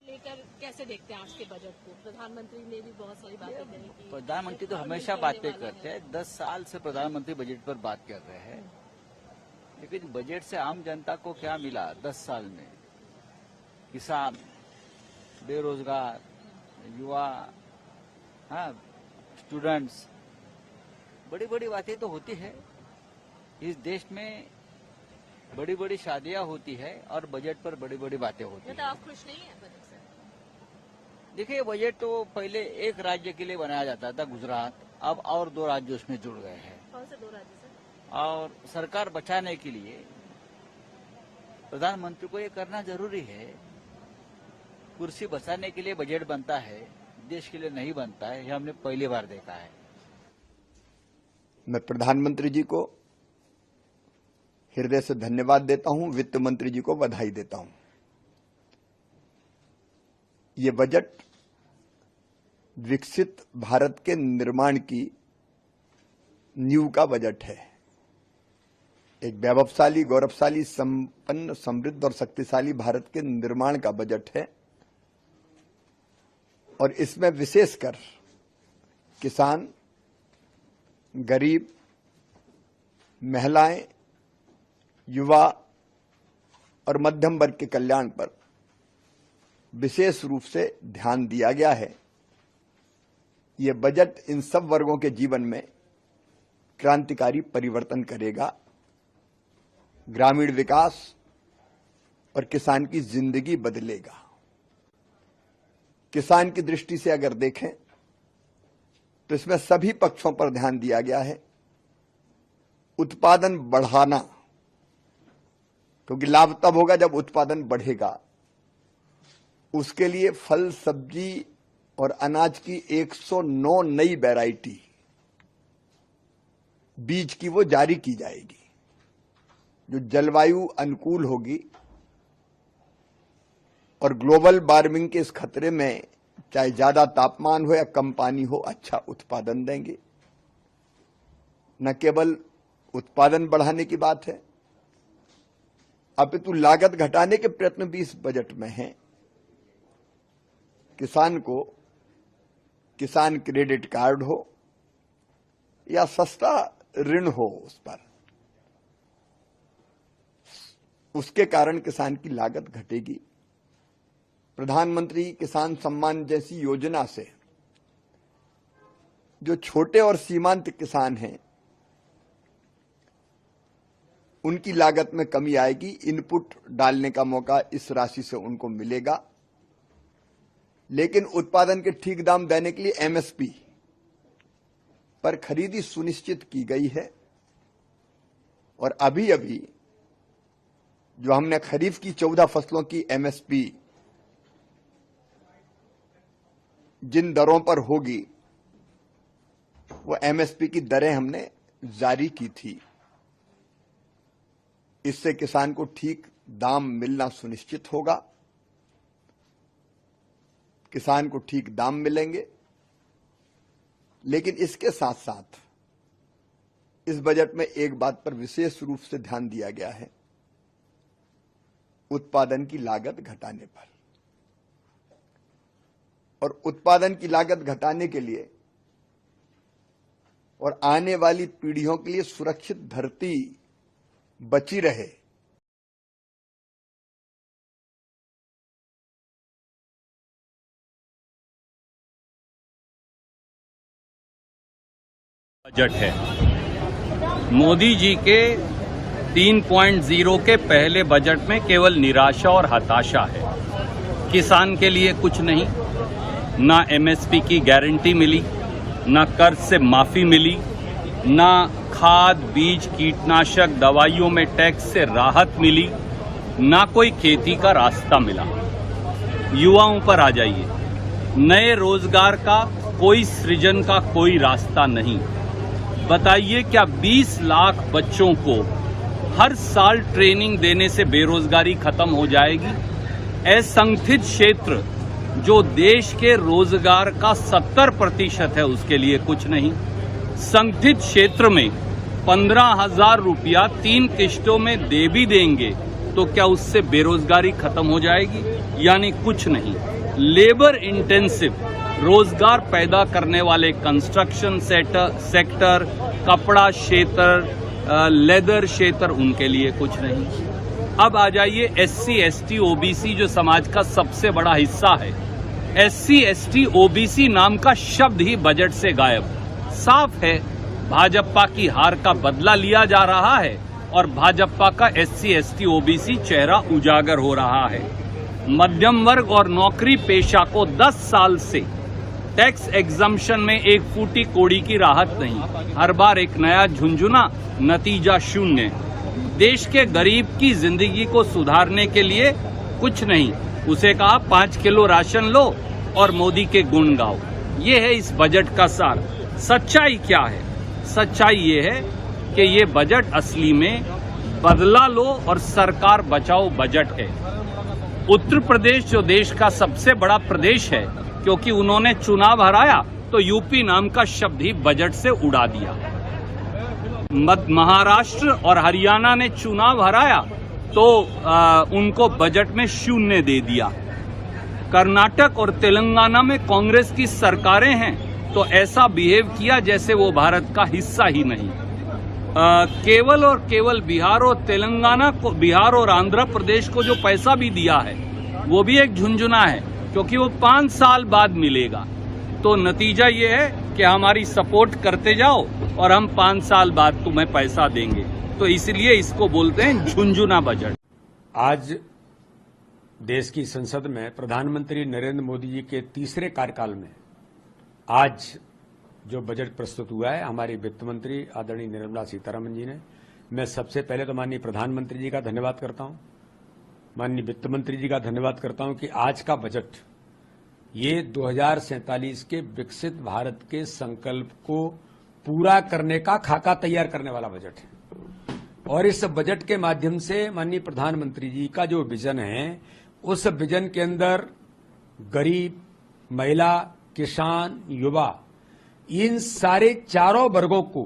लेकर कैसे देखते हैं आज के बजट को? प्रधानमंत्री ने भी बहुत सारी बातें कही। प्रधानमंत्री तो हमेशा बातें करते हैं। 10 साल से प्रधानमंत्री बजट पर बात कर रहे हैं, लेकिन बजट से आम जनता को क्या मिला 10 साल में? किसान, बेरोजगार, युवा, स्टूडेंट्स, बड़ी बड़ी बातें तो होती है। इस देश में बड़ी बड़ी शादियां होती है और बजट पर बड़ी बड़ी बातें होती है। आप खुश नहीं है बजट से? देखिए, बजट तो पहले एक राज्य के लिए बनाया जाता था, गुजरात, अब और 2 राज्य उसमें जुड़ गए हैं। कौन से 2 राज्य से? और सरकार बचाने के लिए प्रधानमंत्री को ये करना जरूरी है। कुर्सी बचाने के लिए बजट बनता है, देश के लिए नहीं बनता है। ये हमने पहली बार देखा है। मैं प्रधानमंत्री जी को हृदय से धन्यवाद देता हूं, वित्त मंत्री जी को बधाई देता हूं। ये बजट विकसित भारत के निर्माण की नींव का बजट है। एक वैभवशाली, गौरवशाली, संपन्न, समृद्ध और शक्तिशाली भारत के निर्माण का बजट है और इसमें विशेषकर किसान, गरीब, महिलाएं, युवा और मध्यम वर्ग के कल्याण पर विशेष रूप से ध्यान दिया गया है। ये बजट इन सब वर्गों के जीवन में क्रांतिकारी परिवर्तन करेगा, ग्रामीण विकास और किसान की जिंदगी बदलेगा। किसान की दृष्टि से अगर देखें तो इसमें सभी पक्षों पर ध्यान दिया गया है। उत्पादन बढ़ाना, क्योंकि लाभ तब होगा जब उत्पादन बढ़ेगा। उसके लिए फल, सब्जी और अनाज की 109 नई वैरायटी बीज की वो जारी की जाएगी, जो जलवायु अनुकूल होगी और ग्लोबल वार्मिंग के इस खतरे में चाहे ज्यादा तापमान हो या कम पानी हो, अच्छा उत्पादन देंगे। न केवल उत्पादन बढ़ाने की बात है, अपितु लागत घटाने के प्रयत्न भी इस बजट में हैं। किसान को किसान क्रेडिट कार्ड हो या सस्ता ऋण हो उस पर, उसके कारण किसान की लागत घटेगी। प्रधानमंत्री किसान सम्मान जैसी योजना से जो छोटे और सीमांत किसान हैं उनकी लागत में कमी आएगी। इनपुट डालने का मौका इस राशि से उनको मिलेगा, लेकिन उत्पादन के ठीक दाम देने के लिए एमएसपी पर खरीदी सुनिश्चित की गई है। और अभी अभी जो हमने खरीफ की 14 फसलों की एमएसपी जिन दरों पर होगी, वो एमएसपी की दरें हमने जारी की थी। इससे किसान को ठीक दाम मिलना सुनिश्चित होगा, किसान को ठीक दाम मिलेंगे। लेकिन इसके साथ साथ इस बजट में एक बात पर विशेष रूप से ध्यान दिया गया है, उत्पादन की लागत घटाने पर। और उत्पादन की लागत घटाने के लिए और आने वाली पीढ़ियों के लिए सुरक्षित धरती बची रहे, बजट है। मोदी जी के 3.0 के पहले बजट में केवल निराशा और हताशा है। किसान के लिए कुछ नहीं, ना एमएसपी की गारंटी मिली, ना कर्ज से माफी मिली, ना खाद, बीज, कीटनाशक, दवाइयों में टैक्स से राहत मिली, ना कोई खेती का रास्ता मिला। युवाओं पर आ जाइए, नए रोजगार का कोई सृजन का कोई रास्ता नहीं। बताइए क्या 20 लाख बच्चों को हर साल ट्रेनिंग देने से बेरोजगारी खत्म हो जाएगी? असंगठित क्षेत्र जो देश के रोजगार का 70% है, उसके लिए कुछ नहीं। संगठित क्षेत्र में 15,000 रुपया 3 किश्तों में दे भी देंगे तो क्या उससे बेरोजगारी खत्म हो जाएगी? यानी कुछ नहीं। लेबर इंटेंसिव रोजगार पैदा करने वाले कंस्ट्रक्शन सेक्टर, कपड़ा क्षेत्र, लेदर क्षेत्र, उनके लिए कुछ नहीं। अब आ जाइए SC, ST, OBC जो समाज का सबसे बड़ा हिस्सा है। SC, ST, OBC नाम का शब्द ही बजट से गायब। साफ है भाजपा की हार का बदला लिया जा रहा है और भाजपा का SC, ST, OBC चेहरा उजागर हो रहा है। मध्यम वर्ग और नौकरी पेशा को 10 साल से टैक्स एग्जम्पशन में एक फूटी कोड़ी की राहत नहीं, हर बार एक नया झुंझुना, नतीजा शून्य। देश के गरीब की जिंदगी को सुधारने के लिए कुछ नहीं। उसे कहा 5 किलो राशन लो और मोदी के गुण गाओ। ये है इस बजट का सार। सच्चाई क्या है? सच्चाई ये है कि ये बजट असली में बदला लो और सरकार बचाओ बजट है। उत्तर प्रदेश जो देश का सबसे बड़ा प्रदेश है, क्योंकि उन्होंने चुनाव हराया तो यूपी नाम का शब्द ही बजट से उड़ा दिया। महाराष्ट्र और हरियाणा ने चुनाव हराया तो उनको बजट में 0 दे दिया। कर्नाटक और तेलंगाना में कांग्रेस की सरकारें हैं तो ऐसा बिहेव किया जैसे वो भारत का हिस्सा ही नहीं। केवल और केवल बिहार और तेलंगाना को, बिहार और आंध्र प्रदेश को जो पैसा भी दिया है वो भी एक झुंझुना है, क्योंकि वो 5 साल बाद मिलेगा। तो नतीजा ये है कि हमारी सपोर्ट करते जाओ और हम 5 साल बाद तुम्हें पैसा देंगे। तो इसलिए इसको बोलते हैं झुंझुना बजट। आज देश की संसद में प्रधानमंत्री नरेंद्र मोदी जी के तीसरे कार्यकाल में आज जो बजट प्रस्तुत हुआ है हमारी वित्त मंत्री आदरणीय निर्मला सीतारमण जी ने, मैं सबसे पहले तो माननीय प्रधानमंत्री जी का धन्यवाद करता हूं, माननीय वित्त मंत्री जी का धन्यवाद करता हूं कि आज का बजट ये 2047 के विकसित भारत के संकल्प को पूरा करने का खाका तैयार करने वाला बजट है। और इस बजट के माध्यम से माननीय प्रधानमंत्री जी का जो विजन है, उस विजन के अंदर गरीब, महिला, किसान, युवा, इन सारे चारों वर्गों को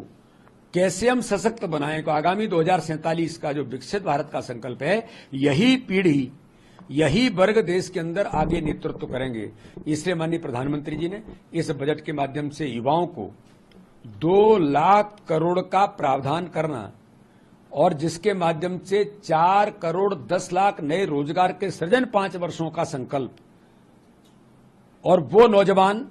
कैसे हम सशक्त बनाएं को आगामी 2047 का जो विकसित भारत का संकल्प है, यही पीढ़ी, यही वर्ग देश के अंदर आगे नेतृत्व करेंगे। इसलिए माननीय प्रधानमंत्री जी ने इस बजट के माध्यम से युवाओं को 2 लाख करोड़ का प्रावधान करना और जिसके माध्यम से 4 करोड़ 10 लाख नए रोजगार के सृजन 5 वर्षों का संकल्प, और वो नौजवान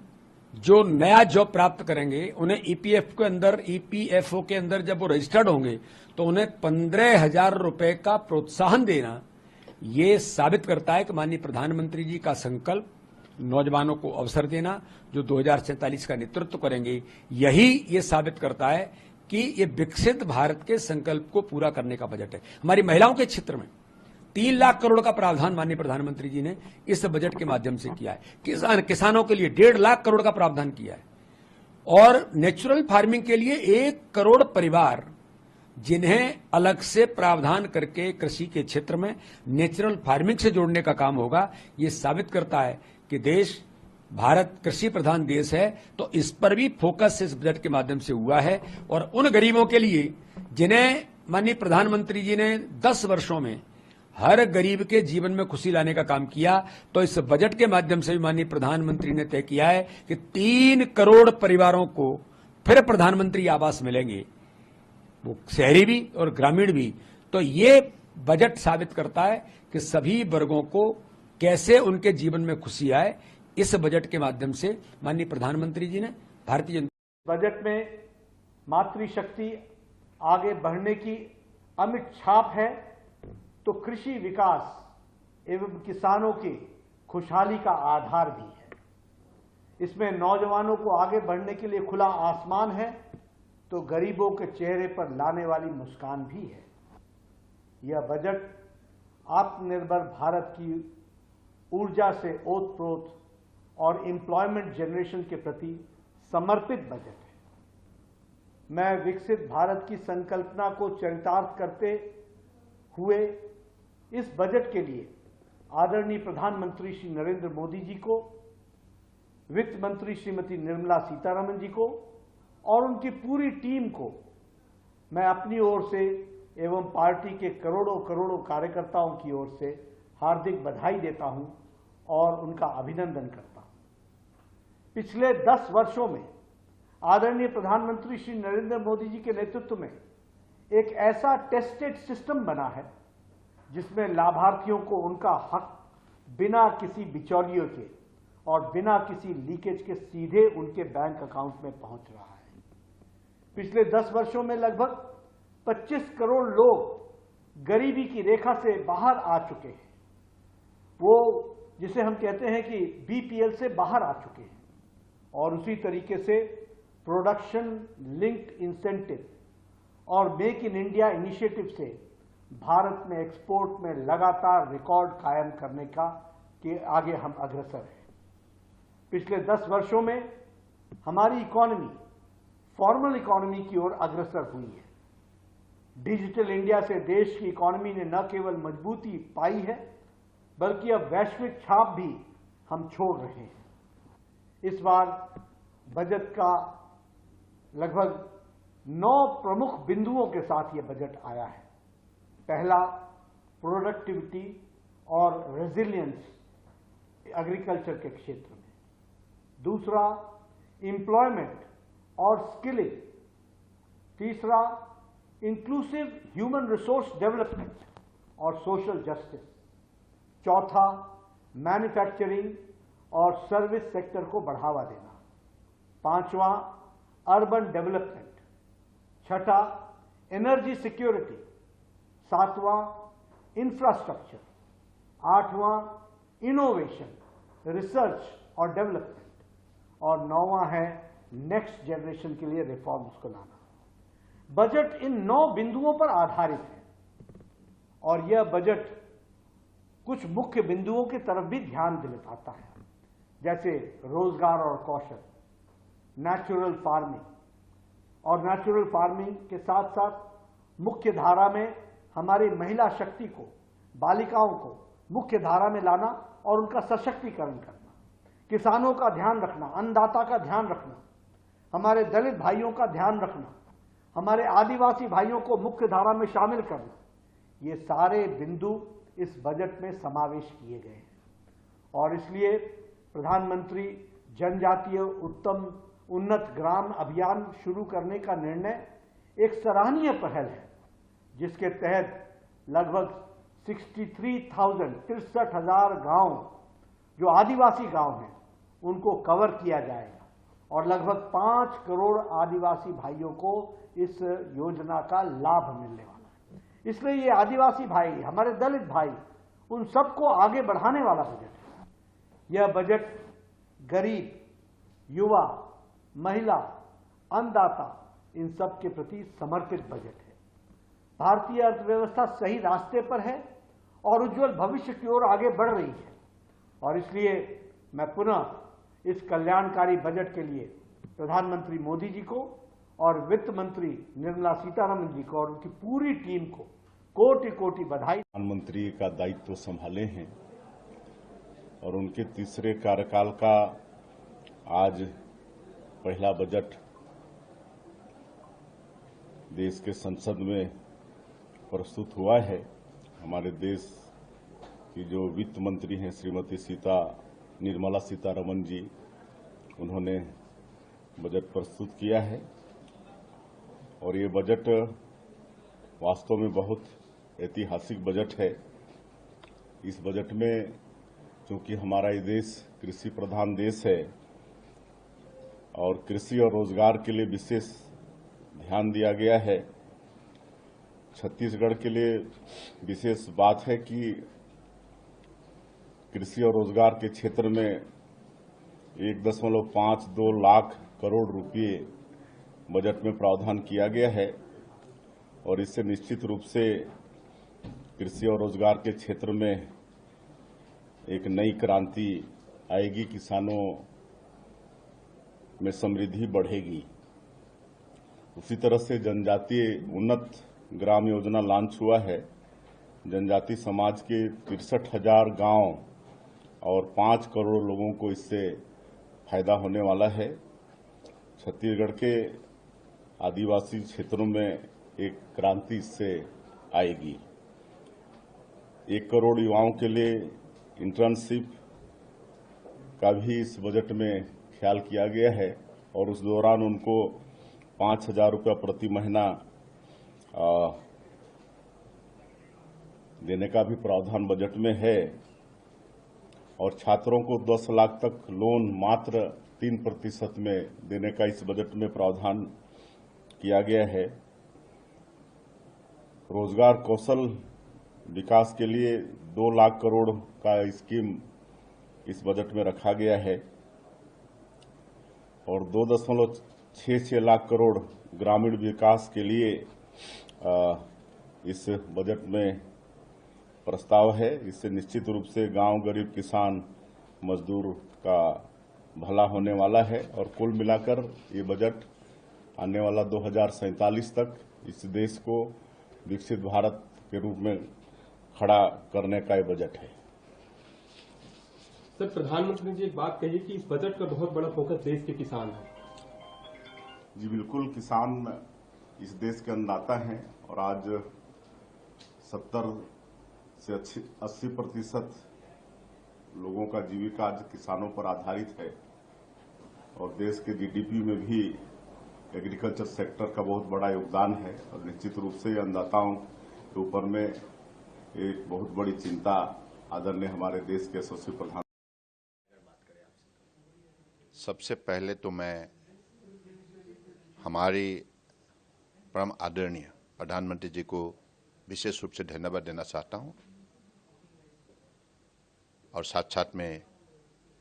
जो नया जॉब प्राप्त करेंगे उन्हें ईपीएफओ के अंदर जब वो रजिस्टर्ड होंगे तो उन्हें 15,000 रुपए का प्रोत्साहन देना, ये साबित करता है कि माननीय प्रधानमंत्री जी का संकल्प नौजवानों को अवसर देना जो 2047 का नेतृत्व करेंगे, यही ये साबित करता है कि ये विकसित भारत के संकल्प को पूरा करने का बजट है। हमारी महिलाओं के क्षेत्र में 3 लाख करोड़ का प्रावधान माननीय प्रधानमंत्री जी ने इस बजट के माध्यम से किया है। किसानों के लिए 1.5 लाख करोड़ का प्रावधान किया है और नेचुरल फार्मिंग के लिए 1 करोड़ परिवार जिन्हें अलग से प्रावधान करके कृषि के क्षेत्र में नेचुरल फार्मिंग से जोड़ने का काम होगा। ये साबित करता है कि देश, भारत कृषि प्रधान देश है, तो इस पर भी फोकस इस बजट के माध्यम से हुआ है। और उन गरीबों के लिए जिन्हें माननीय प्रधानमंत्री जी ने 10 वर्षों में हर गरीब के जीवन में खुशी लाने का काम किया, तो इस बजट के माध्यम से भी माननीय प्रधानमंत्री ने तय किया है कि 3 करोड़ परिवारों को फिर प्रधानमंत्री आवास मिलेंगे, वो शहरी भी और ग्रामीण भी। तो ये बजट साबित करता है कि सभी वर्गों को कैसे उनके जीवन में खुशी आए। इस बजट के माध्यम से माननीय प्रधानमंत्री जी ने भारतीय जनता बजट में मातृशक्ति आगे बढ़ने की अमिट छाप है, तो कृषि विकास एवं किसानों की खुशहाली का आधार भी है। इसमें नौजवानों को आगे बढ़ने के लिए खुला आसमान है, तो गरीबों के चेहरे पर लाने वाली मुस्कान भी है। यह बजट आत्मनिर्भर भारत की ऊर्जा से ओतप्रोत और एम्प्लॉयमेंट जनरेशन के प्रति समर्पित बजट है। मैं विकसित भारत की संकल्पना को चरितार्थ करते हुए इस बजट के लिए आदरणीय प्रधानमंत्री श्री नरेंद्र मोदी जी को, वित्त मंत्री श्रीमती निर्मला सीतारमण जी को और उनकी पूरी टीम को मैं अपनी ओर से एवं पार्टी के करोड़ों करोड़ों कार्यकर्ताओं की ओर से हार्दिक बधाई देता हूं और उनका अभिनंदन करता हूं। पिछले 10 वर्षों में आदरणीय प्रधानमंत्री श्री नरेंद्र मोदी जी के नेतृत्व में एक ऐसा टेस्टेड सिस्टम बना है जिसमें लाभार्थियों को उनका हक बिना किसी बिचौलियों के और बिना किसी लीकेज के सीधे उनके बैंक अकाउंट में पहुंच रहा है। पिछले 10 वर्षों में लगभग 25 करोड़ लोग गरीबी की रेखा से बाहर आ चुके हैं, वो जिसे हम कहते हैं कि बीपीएल से बाहर आ चुके हैं। और उसी तरीके से प्रोडक्शन लिंक्ड इंसेंटिव और मेक इन इंडिया इनिशिएटिव से भारत में एक्सपोर्ट में लगातार रिकॉर्ड कायम करने का के आगे हम अग्रसर हैं। पिछले 10 वर्षों में हमारी इकोनॉमी फॉर्मल इकोनॉमी की ओर अग्रसर हुई है। डिजिटल इंडिया से देश की इकोनॉमी ने न केवल मजबूती पाई है, बल्कि अब वैश्विक छाप भी हम छोड़ रहे हैं। इस बार बजट का लगभग 9 प्रमुख बिंदुओं के साथ ये बजट आया है। पहला, प्रोडक्टिविटी और रेजिलियंस एग्रीकल्चर के क्षेत्र में। दूसरा, एम्प्लॉयमेंट और स्किलिंग। तीसरा, इंक्लूसिव ह्यूमन रिसोर्स डेवलपमेंट और सोशल जस्टिस। चौथा, मैन्युफैक्चरिंग और सर्विस सेक्टर को बढ़ावा देना। पांचवा, अर्बन डेवलपमेंट। छठा, एनर्जी सिक्योरिटी। सातवां, इंफ्रास्ट्रक्चर। आठवां, इनोवेशन, रिसर्च और डेवलपमेंट। और नौवां है नेक्स्ट जनरेशन के लिए रिफॉर्म्स को लाना। बजट इन 9 बिंदुओं पर आधारित है और यह बजट कुछ मुख्य बिंदुओं की तरफ भी ध्यान दिलाता है, जैसे रोजगार और कौशल, नेचुरल फार्मिंग, और नेचुरल फार्मिंग के साथ साथ मुख्य धारा में हमारी महिला शक्ति को, बालिकाओं को मुख्य धारा में लाना और उनका सशक्तिकरण करना, किसानों का ध्यान रखना, अन्नदाता का ध्यान रखना, हमारे दलित भाइयों का ध्यान रखना, हमारे आदिवासी भाइयों को मुख्य धारा में शामिल करना, ये सारे बिंदु इस बजट में समावेश किए गए हैं। और इसलिए प्रधानमंत्री जनजातीय उत्तम उन्नत ग्राम अभियान शुरू करने का निर्णय एक सराहनीय पहल है, जिसके तहत लगभग 63,000 गांव जो आदिवासी गांव हैं उनको कवर किया जाएगा और लगभग 5 करोड़ आदिवासी भाइयों को इस योजना का लाभ मिलने वाला है। इसलिए ये आदिवासी भाई, हमारे दलित भाई, उन सबको आगे बढ़ाने वाला बजट है। यह बजट गरीब, युवा, महिला, अन्नदाता, इन सब के प्रति समर्पित बजट है। भारतीय अर्थव्यवस्था सही रास्ते पर है और उज्जवल भविष्य की ओर आगे बढ़ रही है। और इसलिए मैं पुनः इस कल्याणकारी बजट के लिए प्रधानमंत्री मोदी जी को और वित्त मंत्री निर्मला सीतारमण जी को और उनकी पूरी टीम को कोटि कोटि बधाई। प्रधानमंत्री का दायित्व संभाले हैं और उनके तीसरे कार्यकाल का आज पहला बजट देश के संसद में प्रस्तुत हुआ है। हमारे देश की जो वित्त मंत्री हैं श्रीमती निर्मला सीतारमण जी, उन्होंने बजट प्रस्तुत किया है और ये बजट वास्तव में बहुत ऐतिहासिक बजट है। इस बजट में चूंकि हमारा ये देश कृषि प्रधान देश है और कृषि और रोजगार के लिए विशेष ध्यान दिया गया है। छत्तीसगढ़ के लिए विशेष बात है कि कृषि और रोजगार के क्षेत्र में 1.52 लाख करोड़ रुपए बजट में प्रावधान किया गया है और इससे निश्चित रूप से कृषि और रोजगार के क्षेत्र में एक नई क्रांति आएगी, किसानों में समृद्धि बढ़ेगी। उसी तरह से जनजातीय उन्नत ग्राम योजना लॉन्च हुआ है। जनजाति समाज के 63,000 गांव और 5 करोड़ लोगों को इससे फायदा होने वाला है। छत्तीसगढ़ के आदिवासी क्षेत्रों में एक क्रांति इससे आएगी। 1 करोड़ युवाओं के लिए इंटर्नशिप का भी इस बजट में ख्याल किया गया है और उस दौरान उनको 5,000 रुपया प्रति महीना देने का भी प्रावधान बजट में है और छात्रों को 10 लाख तक लोन मात्र 3% में देने का इस बजट में प्रावधान किया गया है। रोजगार कौशल विकास के लिए 2 लाख करोड़ का स्कीम इस बजट में रखा गया है और 2.66 लाख करोड़ ग्रामीण विकास के लिए इस बजट में प्रस्ताव है। इससे निश्चित रूप से गांव, गरीब, किसान, मजदूर का भला होने वाला है और कुल मिलाकर ये बजट आने वाला 2047 तक इस देश को विकसित भारत के रूप में खड़ा करने का ये बजट है। सर, प्रधानमंत्री जी एक बात कही कि इस बजट का बहुत बड़ा फोकस देश के किसान है। जी बिल्कुल, किसान इस देश के अन्नदाता हैं और आज 70 से 80% लोगों का जीविका आज किसानों पर आधारित है और देश के जीडीपी में भी एग्रीकल्चर सेक्टर का बहुत बड़ा योगदान है और निश्चित रूप से अन्नदाताओं के ऊपर में एक बहुत बड़ी चिंता आदरणीय हमारे देश के यशस्वी प्रधान। सबसे पहले तो मैं हमारे परम आदरणीय प्रधानमंत्री जी को विशेष रूप से धन्यवाद देना चाहता हूं और साथ साथ में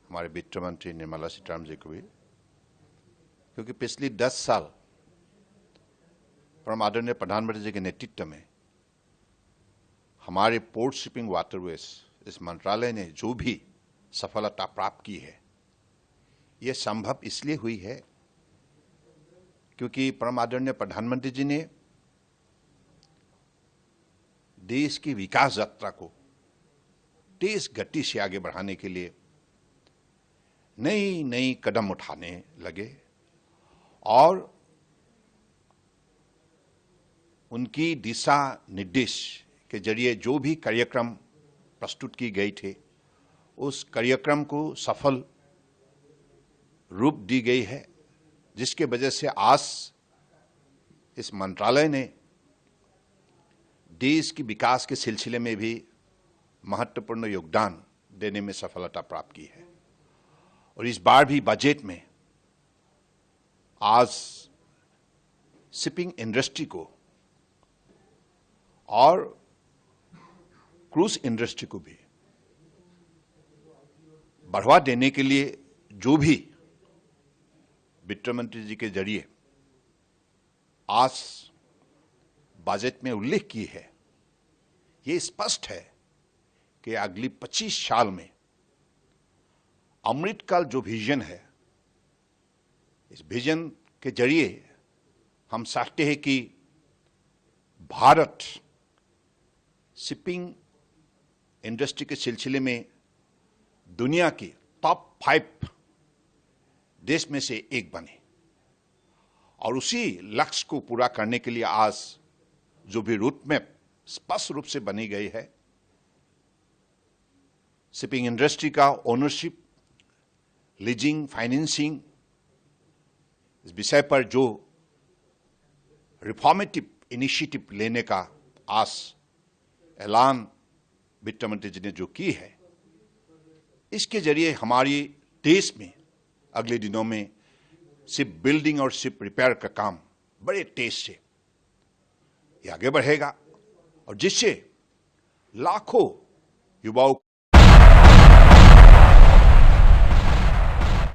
हमारे वित्त मंत्री निर्मला सीतारमण जी को भी, क्योंकि पिछली 10 साल परम आदरणीय प्रधानमंत्री जी के नेतृत्व में हमारे पोर्ट शिपिंग वाटरवेज इस मंत्रालय ने जो भी सफलता प्राप्त की है, यह संभव इसलिए हुई है क्योंकि परम आदरणीय प्रधानमंत्री जी ने देश की विकास यात्रा को तेज गति से आगे बढ़ाने के लिए नई नई कदम उठाने लगे और उनकी दिशा निर्देश के जरिए जो भी कार्यक्रम प्रस्तुत की गई थे, उस कार्यक्रम को सफल रूप दी गई है, जिसके वजह से आज इस मंत्रालय ने देश की विकास के सिलसिले में भी महत्वपूर्ण योगदान देने में सफलता प्राप्त की है। और इस बार भी बजट में आज शिपिंग इंडस्ट्री को और क्रूज इंडस्ट्री को भी बढ़ावा देने के लिए जो भी वित्त मंत्री जी के जरिए आज बजट में उल्लेख की है, ये स्पष्ट है कि अगली 25 साल में अमृतकाल जो विजन है, इस विजन के जरिए हम चाहते हैं कि भारत शिपिंग इंडस्ट्री के सिलसिले में दुनिया की टॉप 5 देश में से एक बने और उसी लक्ष्य को पूरा करने के लिए आज जो भी रूट मैप स्पष्ट रूप से बनी गई है, शिपिंग इंडस्ट्री का ओनरशिप, लीजिंग, फाइनेंसिंग, इस विषय पर जो रिफॉर्मेटिव इनिशिएटिव लेने का आज ऐलान वित्त मंत्री जी ने जो की है, इसके जरिए हमारी देश में अगले दिनों में शिप बिल्डिंग और शिप रिपेयर का काम बड़े तेज से ये आगे बढ़ेगा और जिससे लाखों युवाओं